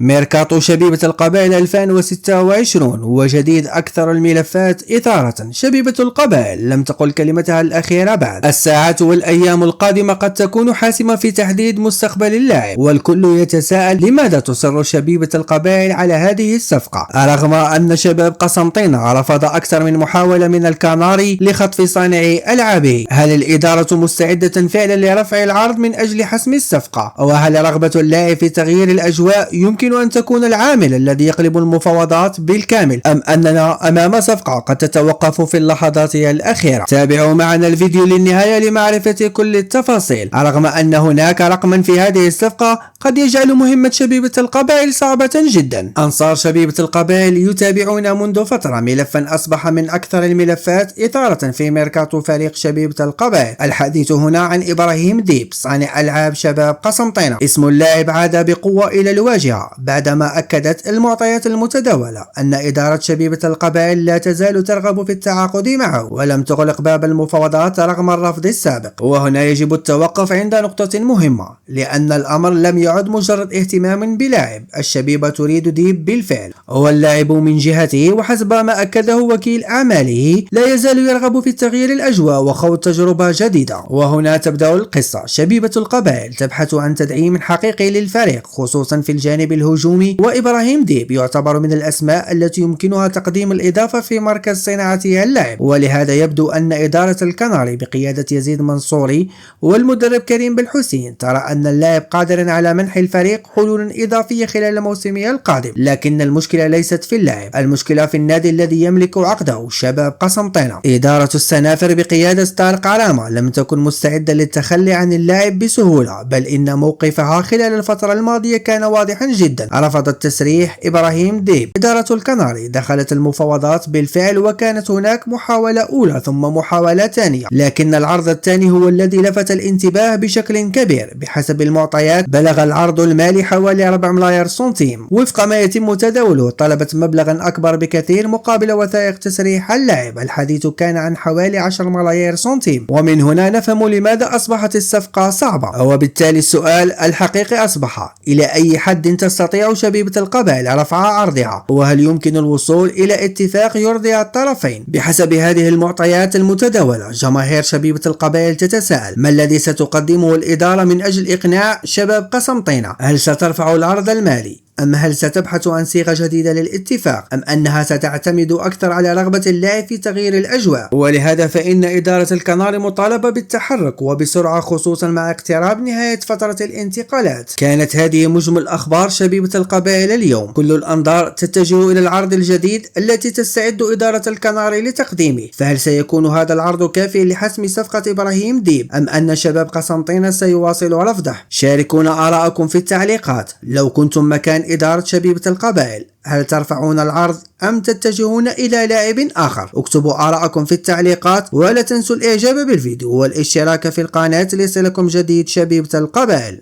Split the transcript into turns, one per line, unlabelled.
ميركاتو شبيبة القبائل 2026 وجديد أكثر الملفات إثارة. شبيبة القبائل لم تقل كلمتها الأخيرة بعد. الساعات والأيام القادمة قد تكون حاسمة في تحديد مستقبل اللاعب، والكل يتساءل لماذا تصر شبيبة القبائل على هذه الصفقة رغم أن شباب قسنطينة رفض أكثر من محاولة من الكناري لخطف صانعي ألعابه. هل الإدارة مستعدة فعلا لرفع العرض من أجل حسم الصفقة؟ وهل رغبة اللاعب في تغيير الأجواء يمكن أن تكون العامل الذي يقلب المفاوضات بالكامل، أم أننا أمام صفقة قد تتوقف في اللحظات الأخيرة؟ تابعوا معنا الفيديو للنهاية لمعرفة كل التفاصيل. رغم أن هناك رقما في هذه الصفقة قد يجعل مهمة شبيبة القبائل صعبة جدا. أنصار شبيبة القبائل يتابعون منذ فترة ملفا أصبح من أكثر الملفات إثارة في ميركاتو فريق شبيبة القبائل. الحديث هنا عن إبراهيم ديب صانع ألعاب شباب قسنطينة. اسم اللاعب عاد بقوة إلى الواجهة بعدما أكدت المعطيات المتداولة أن إدارة شبيبة القبائل لا تزال ترغب في التعاقد معه ولم تغلق باب المفاوضات رغم الرفض السابق. وهنا يجب التوقف عند نقطة مهمة، لأن الأمر لم يعد مجرد اهتمام بلاعب. الشبيبة تريد ديب بالفعل، واللاعب من جهته وحسب ما أكده وكيل أعماله لا يزال يرغب في تغيير الأجواء وخوض تجربة جديدة. وهنا تبدأ القصة. شبيبة القبائل تبحث عن تدعيم حقيقي للفريق خصوصا في الجانب الهجومي، وإبراهيم ديب يعتبر من الأسماء التي يمكنها تقديم الإضافة في مركز صناعة اللاعب. ولهذا يبدو أن إدارة الكناري بقيادة يزيد منصوري والمدرب كريم بالحسين ترى أن اللاعب قادر على منح الفريق حلول إضافية خلال الموسم القادم. لكن المشكلة ليست في اللاعب، المشكلة في النادي الذي يملك عقده شباب قسنطينة. إدارة السنافر بقيادة طارق علامة لم تكن مستعدة للتخلي عن اللاعب بسهولة، بل إن موقفها خلال الفترة الماضية كان واضحا جدا. رفضت تسريح إبراهيم ديب. إدارة الكناري دخلت المفاوضات بالفعل، وكانت هناك محاولة أولى ثم محاولة ثانية، لكن العرض الثاني هو الذي لفت الانتباه بشكل كبير. بحسب المعطيات بلغ العرض المالي حوالي 4 ملاير سنتيم. وفق ما يتم تداوله طلبت مبلغا أكبر بكثير مقابل وثائق تسريح اللاعب. الحديث كان عن حوالي 10 ملايير سنتيم، ومن هنا نفهم لماذا أصبحت الصفقة صعبة. وبالتالي السؤال الحقيقي أصبح: إلى أي حد تستطيع شبيبة القبائل رفع عرضها؟ وهل يمكن الوصول إلى اتفاق يرضي الطرفين؟ بحسب هذه المعطيات المتداولة جماهير شبيبة القبائل تتساءل: ما الذي ستقدمه الإدارة من أجل إقناع شباب قسنطينة؟ هل سترفع العرض المالي؟ أم هل ستبحث عن صيغة جديدة للاتفاق؟ أم أنها ستعتمد أكثر على رغبة اللاعب في تغيير الأجواء؟ ولهذا فإن إدارة الكناري مطالبة بالتحرك وبسرعة خصوصا مع اقتراب نهاية فترة الانتقالات. كانت هذه مجمل أخبار شبيبة القبائل اليوم. كل الأنظار تتجه إلى العرض الجديد التي تستعد إدارة الكناري لتقديمه. فهل سيكون هذا العرض كافي لحسم صفقة إبراهيم ديب، أم أن شباب قسنطينة سيواصل رفضه؟ شاركونا آراءكم في التعليقات. لو كنتم مكان إدارة شبيبة القبائل هل ترفعون العرض أم تتجهون إلى لاعب آخر؟ اكتبوا آراءكم في التعليقات، ولا تنسوا الإعجاب بالفيديو والاشتراك في القناة ليصلكم جديد شبيبة القبائل.